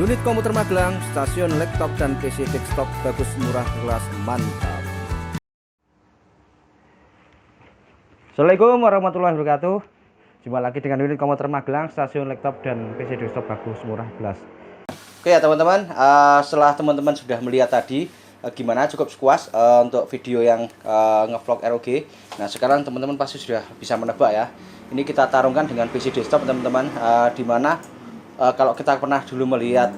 Unit komputer Magelang, stasiun laptop dan PC desktop bagus, murah, kelas mantap. Assalamualaikum warahmatullahi wabarakatuh. Jumpa lagi dengan unit komputer Magelang, stasiun laptop dan PC desktop bagus, murah, kelas. Oke ya teman-teman, setelah teman-teman sudah melihat tadi gimana cukup puas untuk video yang ngevlog ROG. Nah sekarang teman-teman pasti sudah bisa menebak ya. Ini kita tarungkan dengan PC desktop teman-teman, dimana kalau kita pernah dulu melihat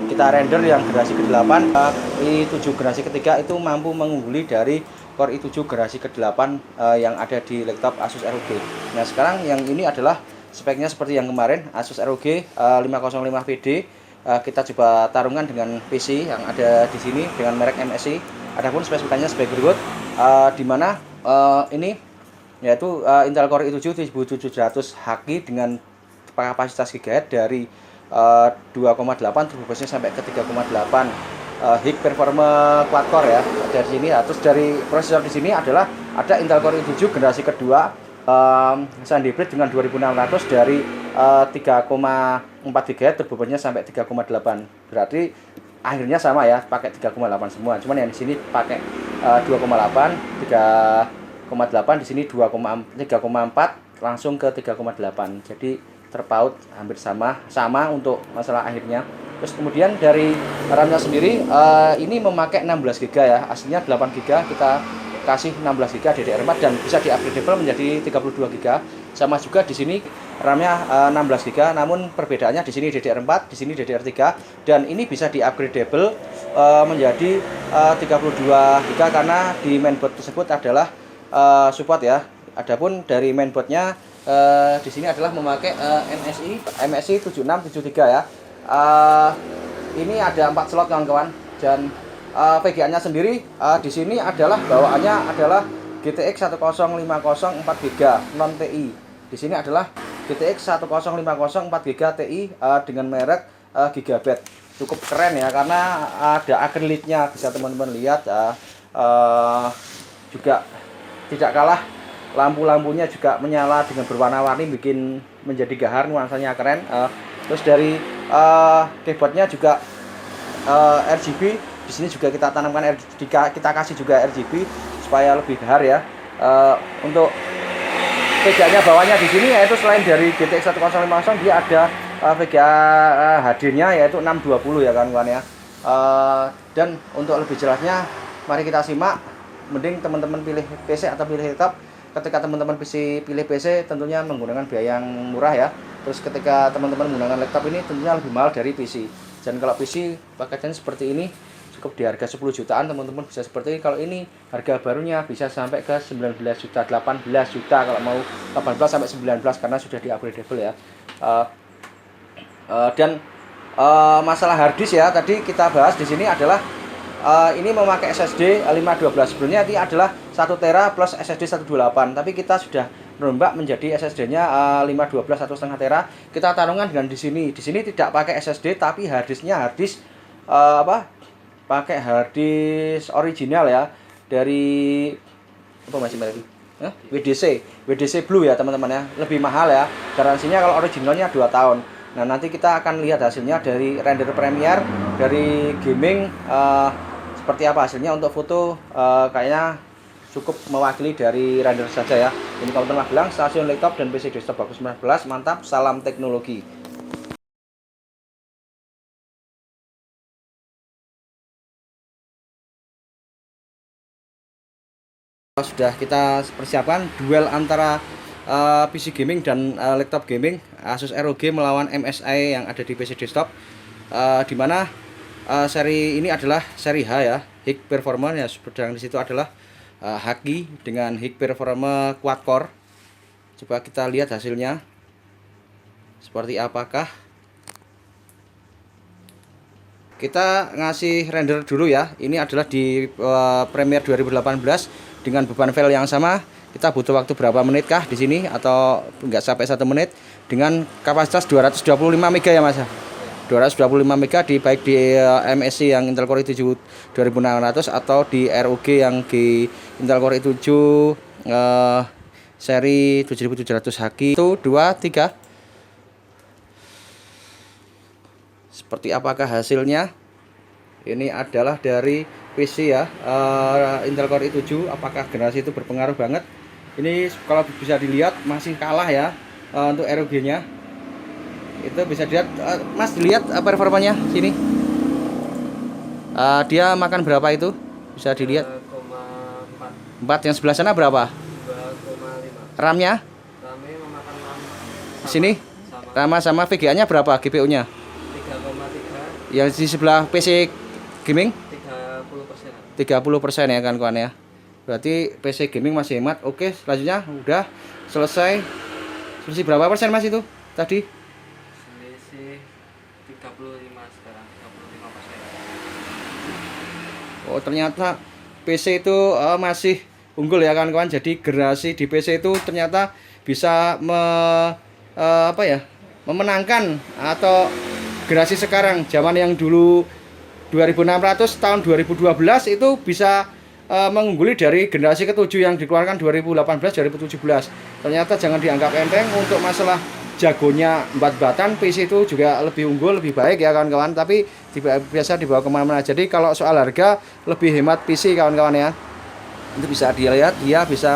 kita render yang generasi ke-8, i7 generasi ketiga itu mampu mengungguli dari Core i7 generasi ke-8 yang ada di laptop Asus ROG. Nah sekarang yang ini adalah speknya seperti yang kemarin, Asus ROG 505PD. Kita coba tarungan dengan PC yang ada di sini dengan merek MSI. Adapun spesifikasinya sebagai berikut, di mana ini yaitu Intel Core i7 1700HQ dengan kapasitas GHz dari 2,8 turbo busnya sampai ke 3,8, high performance quad core ya dari sini. Terus dari prosesor di sini adalah ada Intel Core i7 generasi kedua Sandy Bridge dengan 2600 dari 3,4 GHz turbo busnya sampai 3,8. Berarti akhirnya sama ya, pakai 3,8 semua. Cuman yang di sini pakai 2,8, 3,8, di sini 3,4 langsung ke 3,8. Jadi terpaut hampir sama untuk masalah akhirnya. Terus kemudian dari RAM-nya sendiri ini memakai 16 GB ya. Aslinya 8 GB, kita kasih 16 GB DDR4 dan bisa di-upgradable menjadi 32 GB. Sama juga di sini RAM-nya 16 GB, namun perbedaannya di sini DDR4, di sini DDR3, dan ini bisa di-upgradable menjadi 32 GB karena di mainboard tersebut adalah support ya. Adapun dari mainboardnya di sini adalah memakai MSI 7673 ya. Ini ada 4 slot kawan-kawan, dan VGA-nya sendiri di sini adalah bawaannya adalah GTX 1050 4GB non TI. Di sini adalah GTX 1050 4GB TI dengan merek Gigabyte. Cukup keren ya karena ada akriliknya, bisa teman-teman lihat ya. Juga tidak kalah, lampu-lampunya juga menyala dengan berwarna-warni, bikin menjadi gahar, nuansanya keren. Terus dari keyboardnya juga RGB. Di sini juga kita tanamkan kita kasih juga RGB supaya lebih gahar ya. Untuk VGA-nya bawahnya di sini yaitu selain dari GTX 1050 dia ada VGA HD-nya yaitu 620 ya kawan-kawan ya. Dan untuk lebih jelasnya mari kita simak. Mending teman-teman pilih PC atau pilih laptop. Ketika teman-teman pilih PC tentunya menggunakan biaya yang murah ya. Terus ketika teman-teman menggunakan laptop ini tentunya lebih mahal dari PC. Dan kalau PC paketnya seperti ini cukup di harga 10 jutaan, teman-teman bisa seperti ini. Kalau ini harga barunya bisa sampai ke 19 juta, 18 juta kalau mau 18 sampai 19 karena sudah di-upgradable ya. Dan masalah harddisk ya, tadi kita bahas di sini adalah ini memakai SSD 512. Sebelumnya ini adalah 1 tera plus SSD 128, tapi kita sudah merombak menjadi SSD-nya 512 1,5 tera. Kita tarungan dengan di sini. Di sini tidak pakai SSD tapi harddisknya harddisk pakai harddisk original ya dari apa masih merek WDC Blue ya teman-teman ya. Lebih mahal ya. Garansinya kalau originalnya 2 tahun. Nah, nanti kita akan lihat hasilnya dari render Premiere, dari gaming seperti apa hasilnya. Untuk foto kayaknya cukup mewakili dari render saja ya. Ini komputer Magelang, stasiun laptop dan PC desktop bagus 19, mantap, salam teknologi. Sudah kita persiapkan duel antara PC gaming dan laptop gaming, Asus ROG melawan MSI yang ada di PC desktop, dimana seri ini adalah seri H ya, high performance ya. Sedang di situ adalah HQ dengan high performance quad core. Coba kita lihat hasilnya seperti apakah. Kita ngasih render dulu ya. Ini adalah di Premiere 2018 dengan beban file yang sama. Kita butuh waktu berapa menit kah di sini, atau enggak sampai 1 menit, dengan kapasitas 225 MB ya Mas. 225 MB baik di MSI yang Intel Core i7 2600 atau di ROG yang di Intel Core i7 seri 7700HQ. 1 2 3 seperti apakah hasilnya. Ini adalah dari PC ya, Intel Core i7. Apakah generasi itu berpengaruh banget? Ini kalau bisa dilihat masih kalah ya untuk ROG-nya. Itu bisa dilihat, Mas dilihat performanya sini. Dia makan berapa itu? Bisa dilihat. 4. Yang sebelah sana berapa? 2,5. RAM-nya? RAM-nya memakan RAM. Di sini? RAM sama VGA-nya berapa? GPU-nya? 3,3. Yang di sebelah PC gaming? 30%. 30% ya kan kawan ya. Berarti PC gaming masih hemat. Oke, selanjutnya udah selesai. Selisih berapa persen Mas itu tadi? Selisih 35 sekarang, 35%. Oh, ternyata PC itu masih unggul ya kawan-kawan. Jadi generasi di PC itu ternyata bisa memenangkan atau generasi sekarang. Zaman yang dulu 2600 tahun 2012 itu bisa mengungguli dari generasi ke-7 yang dikeluarkan 2018-2017. Ternyata jangan dianggap enteng. Untuk masalah jagonya bat-batan, PC itu juga lebih unggul, lebih baik ya kawan-kawan. Tapi biasa dibawa kemana-mana. Jadi kalau soal harga lebih hemat PC kawan-kawan ya. Itu bisa dilihat, dia bisa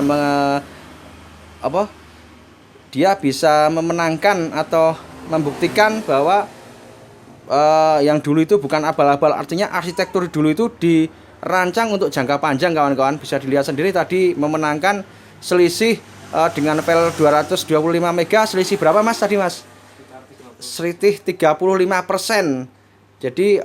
memenangkan atau membuktikan bahwa yang dulu itu bukan abal-abal. Artinya arsitektur dulu itu dirancang untuk jangka panjang kawan-kawan. Bisa dilihat sendiri tadi memenangkan selisih dengan file 225 MB. Selisih berapa Mas tadi Mas? Selisih 35%. Jadi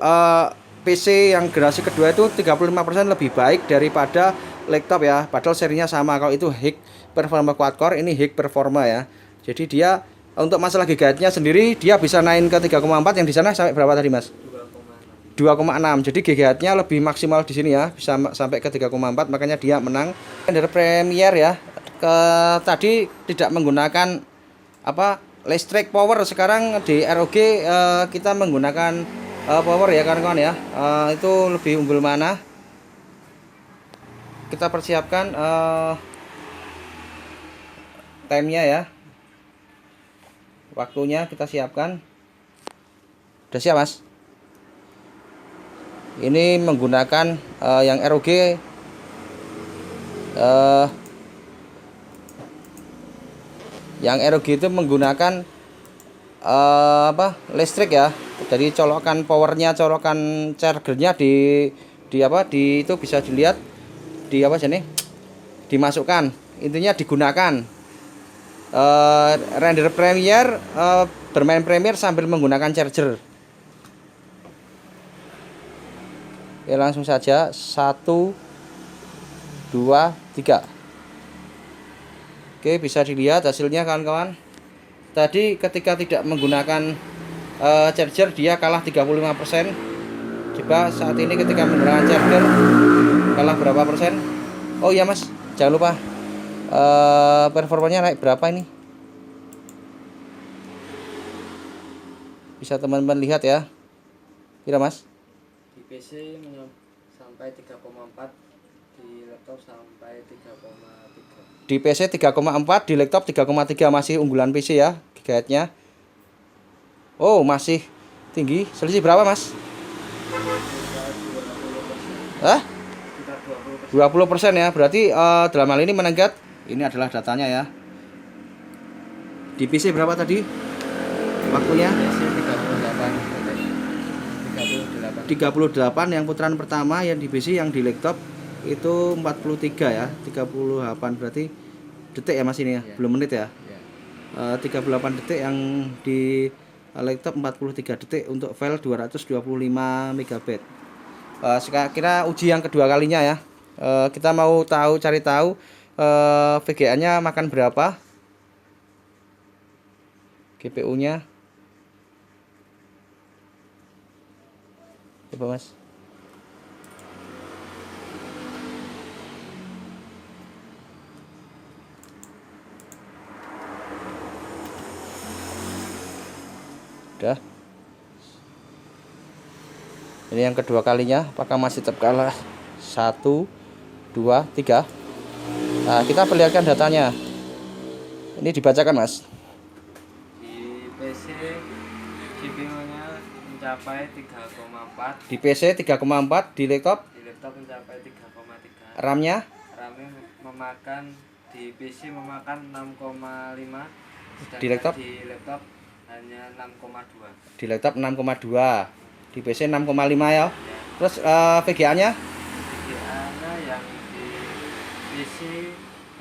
PC yang generasi kedua itu 35% lebih baik daripada laptop ya. Padahal serinya sama. Kalau itu High Performa Quad Core, ini High Performa ya. Jadi dia untuk masalah gigahertznya sendiri dia bisa naik ke 3,4, yang di sana sampai berapa tadi Mas? 2,6. Jadi gigahertznya lebih maksimal di sini ya, bisa sampai ke 3,4, makanya dia menang. Dari Premiere ya. Tadi tidak menggunakan listrik power. Sekarang di ROG kita menggunakan power ya kawan-kawan ya. Itu lebih unggul mana? Kita persiapkan time-nya ya. Waktunya kita siapkan. Udah siap Mas? Ini menggunakan yang ROG yang ROG itu menggunakan listrik ya. Jadi colokan powernya, colokan chargernya di itu bisa dilihat di dimasukkan. Intinya digunakan render Premiere, bermain Premiere sambil menggunakan charger. Oke, langsung saja 1 2 3. Oke, bisa dilihat hasilnya kawan-kawan. Tadi ketika tidak menggunakan charger dia kalah 35%. Coba saat ini ketika menggunakan charger kalah berapa persen? Oh iya Mas, jangan lupa performanya naik berapa ini? Bisa teman-teman lihat ya. Kira Mas? Di PC sampai 3,4, di laptop sampai 3,3. Di PC 3,4, di laptop 3,3, masih unggulan PC ya gigahertznya. Oh, masih tinggi. Selisih berapa Mas? 20% ya. Berarti dalam hal ini menenggat. Ini adalah datanya ya. Di PC berapa tadi waktunya? 38 yang putaran pertama, yang di PC, yang di laptop itu 43 ya. 38 berarti detik ya Mas ini ya, belum menit ya. 38 detik yang di laptop, 43 detik untuk file 225 MB. Kira uji yang kedua kalinya ya. Kita mau cari tahu VGA-nya makan berapa, GPU-nya. Coba Mas. Udah. Ini yang kedua kalinya, apakah masih tetap kalah? 1 2 3. Nah, kita perlihatkan datanya. Ini dibacakan Mas. Di PC CPU-nya mencapai 3,4, di PC 3,4, di laptop di laptop mencapai 3,3. RAM-nya RAM-nya memakan di PC memakan 6,5, di laptop di laptop hanya 6,2. di laptop 6,2, di PC 6,5 ya. Ya. Terus VGA-nya VGA-nya yang di PC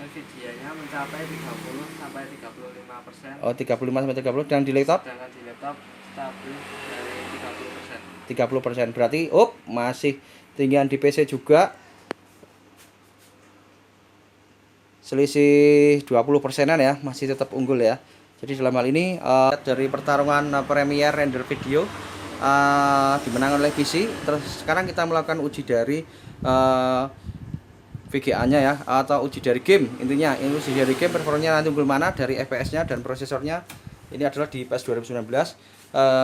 Nvidia-nya mencapai 30 sampai 35%. oh 35 sampai 30, dan di laptop Sedangkan di laptop stabil dari 30%. 30%. Berarti masih tinggian di PC juga. Selisih 20%-an ya, masih tetap unggul ya. Jadi dalam hal ini dari pertarungan Premiere render video dimenangkan oleh PC. Terus sekarang kita melakukan uji dari VGA-nya ya, atau uji dari game. Intinya ini uji dari game, performanya nanti unggul mana dari FPS-nya dan prosesornya. Ini adalah di PES 2019.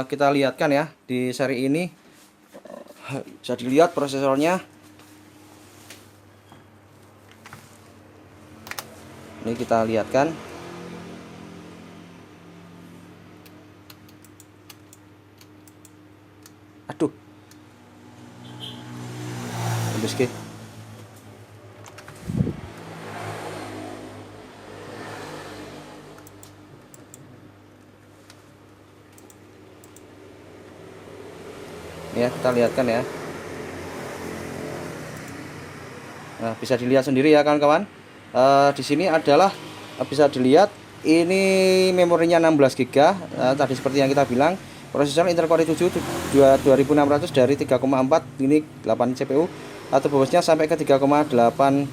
Kita lihatkan ya di seri ini, bisa dilihat prosesornya. Ini kita lihatkan. Aduh, habis ke. Ya, kita lihatkan ya. Nah, bisa dilihat sendiri ya kawan-kawan. Di sini adalah bisa dilihat ini memorinya 16 GB. Tadi seperti yang kita bilang, prosesor Intel Core i7 2600 dari 3,4, ini 8 CPU, atau bobosnya sampai ke 3,8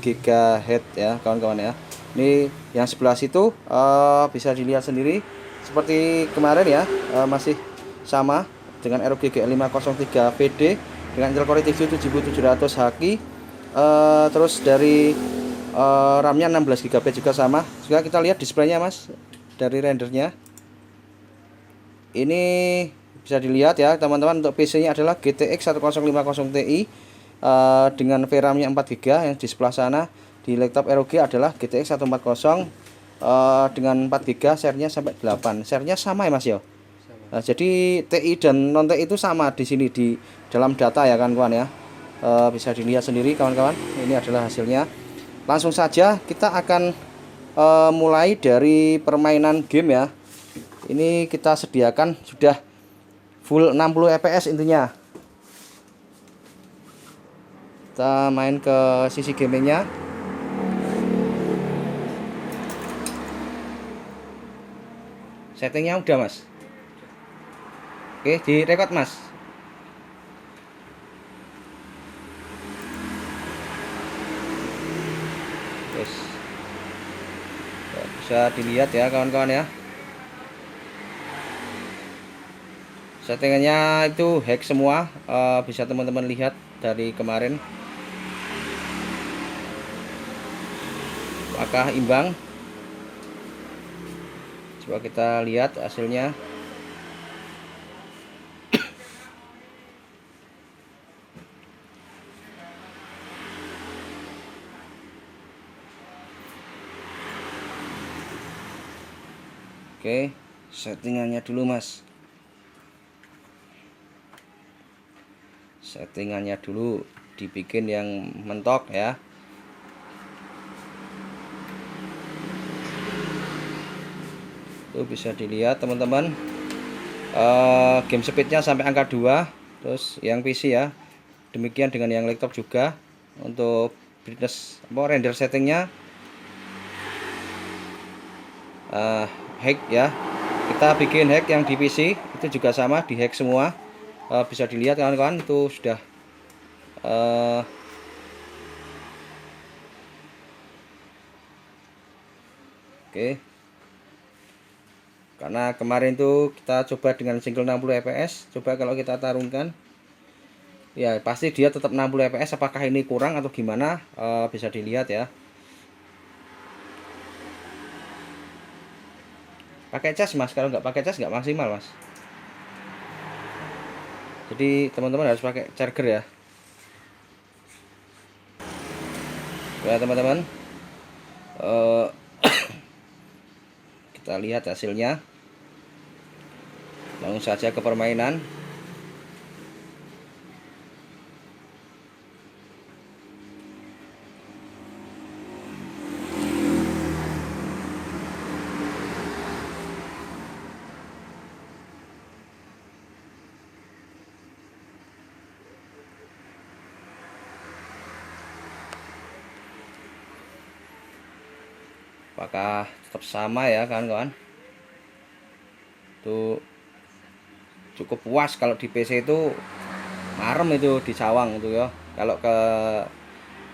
GHz ya kawan-kawan ya. Ini yang sebelah situ bisa dilihat sendiri seperti kemarin ya, masih sama dengan ROG G503 PD dengan Intel Core i7 7700 Hz. Terus dari RAM-nya 16 GB juga sama. Juga kita lihat displaynya Mas, dari rendernya. Ini bisa dilihat ya teman-teman, untuk PC-nya adalah GTX 1050 Ti dengan VRAM-nya 4 GB yang di sebelah sana. Di laptop ROG adalah GTX 140 dengan 4 GB, share-nya sampai 8. Share-nya sama ya Mas yo. Nah, jadi TI dan non TI itu sama di sini di dalam data ya kawan-kawan ya. Bisa dilihat sendiri kawan-kawan. Ini adalah hasilnya. Langsung saja kita akan mulai dari permainan game ya. Ini kita sediakan sudah full 60 fps intinya. Kita main ke sisi gamingnya. Settingnya udah Mas. Oke, direkod Mas. Terus bisa dilihat ya kawan-kawan ya. Settingannya itu hack semua, bisa teman-teman lihat dari kemarin. Apakah imbang? Coba kita lihat hasilnya. Oke, settingannya dulu Mas. Settingannya dulu dibikin yang mentok ya. Tuh bisa dilihat teman-teman, game speednya sampai angka 2. Terus yang PC ya, demikian dengan yang laptop juga. Untuk brightness render settingnya hack ya, kita bikin hack yang di PC itu juga sama, di hack semua. Bisa dilihat kawan-kawan, itu sudah oke. Karena kemarin tuh kita coba dengan single 60 fps, coba kalau kita tarungkan ya pasti dia tetap 60 fps. Apakah ini kurang atau gimana, bisa dilihat ya. Pakai cas Mas, kalau nggak pakai cas nggak maksimal Mas. Jadi teman-teman harus pakai charger ya. Ya teman-teman, kita lihat hasilnya. Langsung saja ke permainan. Apakah tetap sama ya kawan-kawan? Tuh cukup puas. Kalau di PC itu marem itu di cawang itu ya. Kalau ke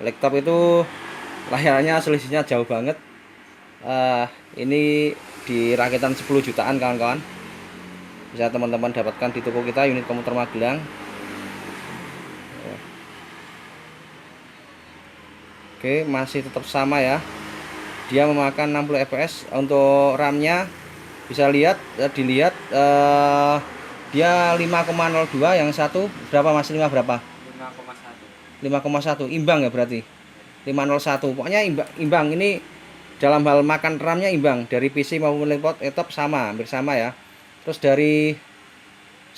laptop itu layarnya selisihnya jauh banget. Ini di rakitan 10 jutaan kawan-kawan. Bisa teman-teman dapatkan di toko kita, unit komputer Magelang. Oke, masih tetap sama ya. Dia memakan 60 fps. Untuk RAM-nya bisa dilihat dia 5,02, yang satu berapa Mas? 5 berapa? 5,1 imbang ya berarti. 501 pokoknya imbang. Ini dalam hal makan RAM-nya imbang dari PC maupun laptop sama, hampir sama ya. Terus dari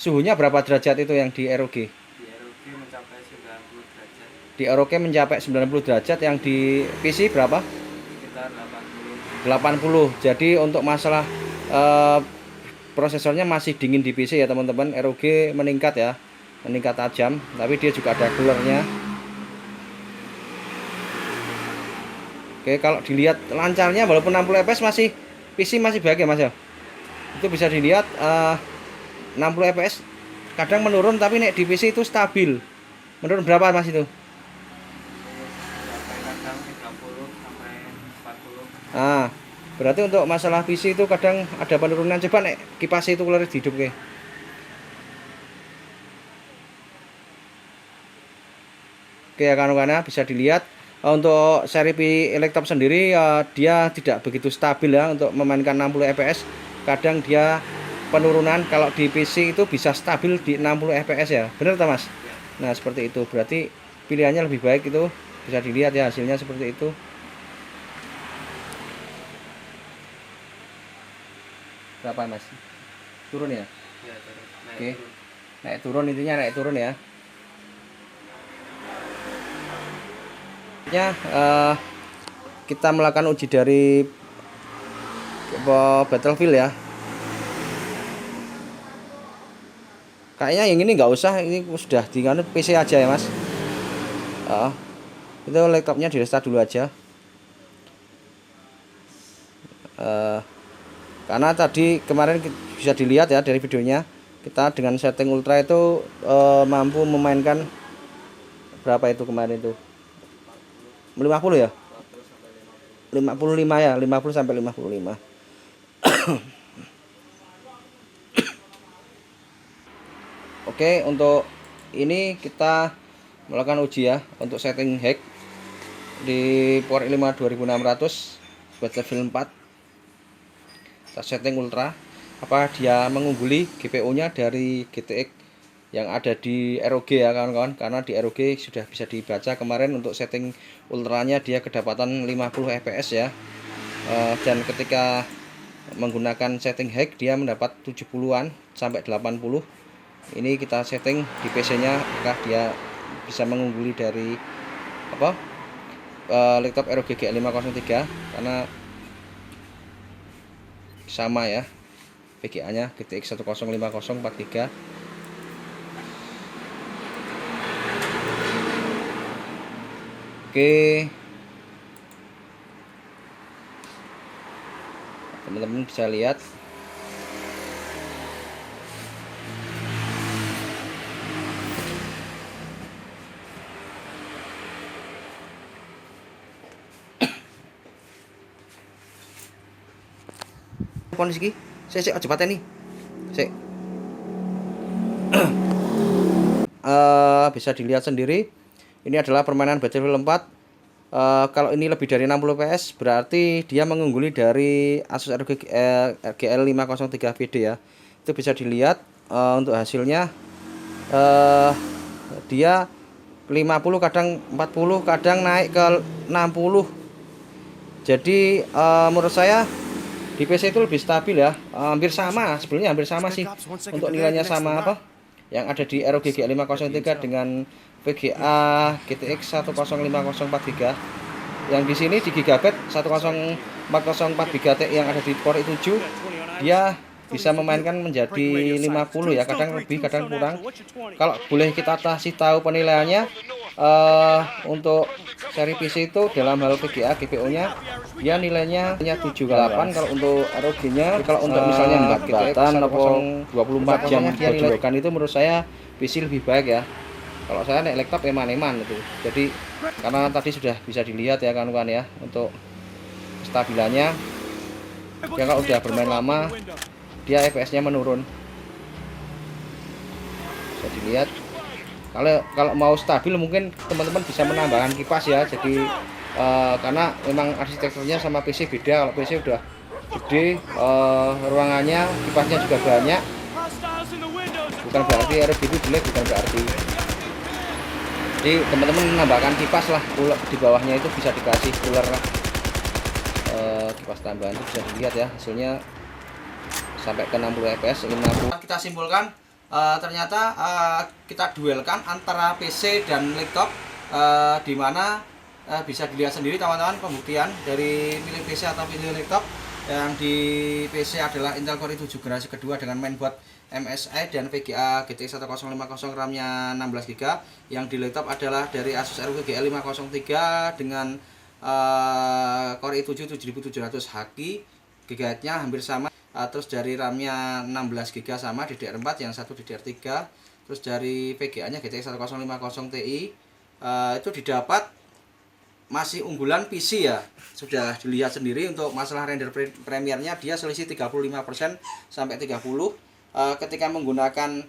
suhunya berapa derajat itu yang di ROG? Di ROG mencapai 90 derajat, yang di PC berapa? Sekitar 80. Jadi untuk masalah prosesornya masih dingin di PC ya teman-teman. ROG meningkat ya, meningkat tajam, tapi dia juga ada coolernya. Oke, kalau dilihat lancarnya walaupun 60 fps masih PC masih baik ya Mas ya. Itu bisa dilihat 60 fps kadang menurun, tapi nek di PC itu stabil. Menurun berapa Mas itu? kadang 30 sampai 40. Berarti untuk masalah PC itu kadang ada penurunan. Coba nek kipas itu keluar hidup ke. Oke ya kawan-kawan, bisa dilihat untuk seri laptop sendiri dia tidak begitu stabil ya untuk memainkan 60 fps. Kadang dia penurunan. Kalau di PC itu bisa stabil di 60 fps ya. Benar tak Mas? Nah, seperti itu. Berarti pilihannya lebih baik itu. Bisa dilihat ya hasilnya seperti itu. Berapa Mas? Turun ya? Ya, turun. Oke. Naik turun, intinya naik turun ya. Kita melakukan uji dari Battlefield ya. Kayaknya yang ini nggak usah, ini sudah di PC aja ya Mas. Itu laptopnya di restart dulu aja. Karena tadi kemarin bisa dilihat ya dari videonya, kita dengan setting ultra itu mampu memainkan berapa itu kemarin itu 50 ya, 55 ya, 50 sampai 55. Oke, untuk ini kita melakukan uji ya untuk setting hack di Core i5 2600 Battlefield 4. Kita setting ultra, apa dia mengungguli GPU-nya dari GTX yang ada di ROG ya kawan-kawan. Karena di ROG sudah bisa dibaca kemarin untuk setting ultranya dia kedapatan 50 fps ya. Dan ketika menggunakan setting hack dia mendapat 70-an sampai 80. Ini kita setting di PC-nya apakah dia bisa mengungguli dari laptop ROG GL503, karena sama ya VGA-nya GTX 105043. Oke, teman-teman bisa lihat kondisi saya aja paten nih bisa dilihat sendiri. Ini adalah permainan Battlefield 4. Kalau ini lebih dari 60 fps berarti dia mengungguli dari Asus ROG GL503 VD ya. Itu bisa dilihat untuk hasilnya dia 50, kadang 40, kadang naik ke 60. Jadi menurut saya Di PC itu lebih stabil ya, hampir sama sebenarnya, hampir sama sih untuk nilainya sama apa yang ada di ROG G503 dengan VGA GTX 105043. Yang di sini di Gigabyte 10404 Ti yang ada di Core i7 dia bisa memainkan menjadi 50 ya, kadang lebih kadang kurang. Kalau boleh kita kasih tahu penilaiannya, untuk seri PC itu dalam hal VGA GPU nya dia nilainya 78. Kalau untuk ROG nya, kalau untuk misalnya batan atau 24 jam bojokan itu menurut saya PC lebih baik ya. Kalau saya naik laptop eman-eman itu. Jadi karena tadi sudah bisa dilihat ya kawan-kawan ya, untuk stabilannya ya kalau udah bermain lama dia FPS nya menurun, bisa dilihat. Kalau mau stabil mungkin teman-teman bisa menambahkan kipas ya. Jadi karena memang arsitekturnya sama PC beda. Kalau PC udah gede, ruangannya, kipasnya juga banyak. Bukan berarti ROG itu jelek, bukan berarti. Jadi teman-teman menambahkan kipas lah, di bawahnya itu bisa dikasih cooler kipas tambahan, itu bisa dilihat ya hasilnya sampai ke 60 fps 50. Kita simpulkan ternyata kita duelkan antara PC dan laptop, di mana bisa dilihat sendiri teman-teman pembuktian dari milik PC atau milik laptop. Yang di PC adalah Intel Core i7 generasi kedua dengan mainboard MSI dan VGA GTX 1050, RAM-nya 16GB. Yang di laptop adalah dari Asus ROG G503 dengan Core i7 7700 HQ, gigabyte-nya hampir sama. Terus dari RAM-nya 16GB sama, DDR4, yang satu DDR3. Terus dari VGA-nya GTX 1050 Ti, itu didapat masih unggulan PC ya. Sudah dilihat sendiri untuk masalah render Premiere-nya dia selisih 35% sampai 30%. Ketika menggunakan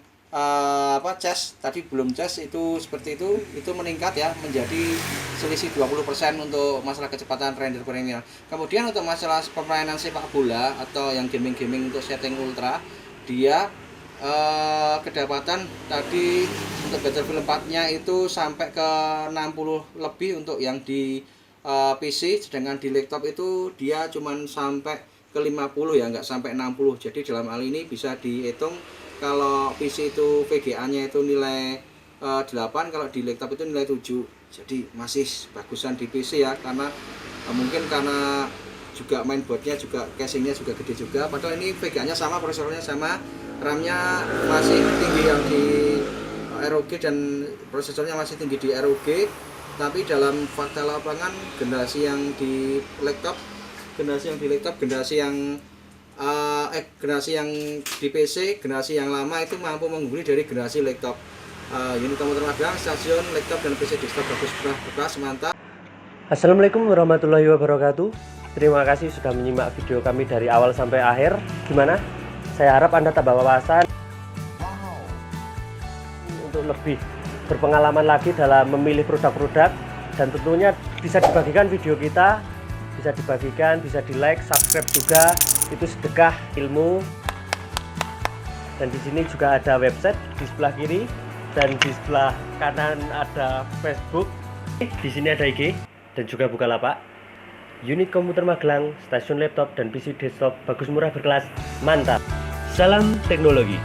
cas tadi belum cas itu seperti itu meningkat ya menjadi selisih 20% untuk masalah kecepatan render Premiere. Kemudian untuk masalah permainan sepak bola atau yang gaming-gaming untuk setting ultra, dia kedapatan tadi untuk Battlefield 4-nya itu sampai ke 60 lebih untuk yang di PC, sedangkan di laptop itu dia cuman sampai ke 50 ya, nggak sampai 60. Jadi dalam hal ini bisa dihitung kalau PC itu VGA-nya itu nilai 8, kalau di laptop itu nilai 7. Jadi masih bagusan di PC ya, karena mungkin karena juga mainboardnya juga casingnya juga gede juga. Padahal ini VGA-nya sama, prosesornya sama, RAM-nya masih tinggi yang di ROG dan prosesornya masih tinggi di ROG. Tapi dalam fakta lapangan generasi yang di laptop, generasi yang di PC, generasi yang lama itu mampu mengungguli dari generasi laptop. Unit komputer magang, stasiun, laptop dan PC desktop bagus, bekas, mantap. Assalamualaikum warahmatullahi wabarakatuh. Terima kasih sudah menyimak video kami dari awal sampai akhir. Gimana? Saya harap Anda tambah wawasan untuk lebih berpengalaman lagi dalam memilih produk-produk, dan tentunya bisa dibagikan video kita, bisa dibagikan, bisa di like, subscribe juga, itu sedekah ilmu. Dan di sini juga ada website di sebelah kiri, dan di sebelah kanan ada Facebook, di sini ada IG dan juga Bukalapak. Unit komputer Magelang, stasiun laptop dan PC desktop bagus, murah, berkelas, mantap. Salam teknologi.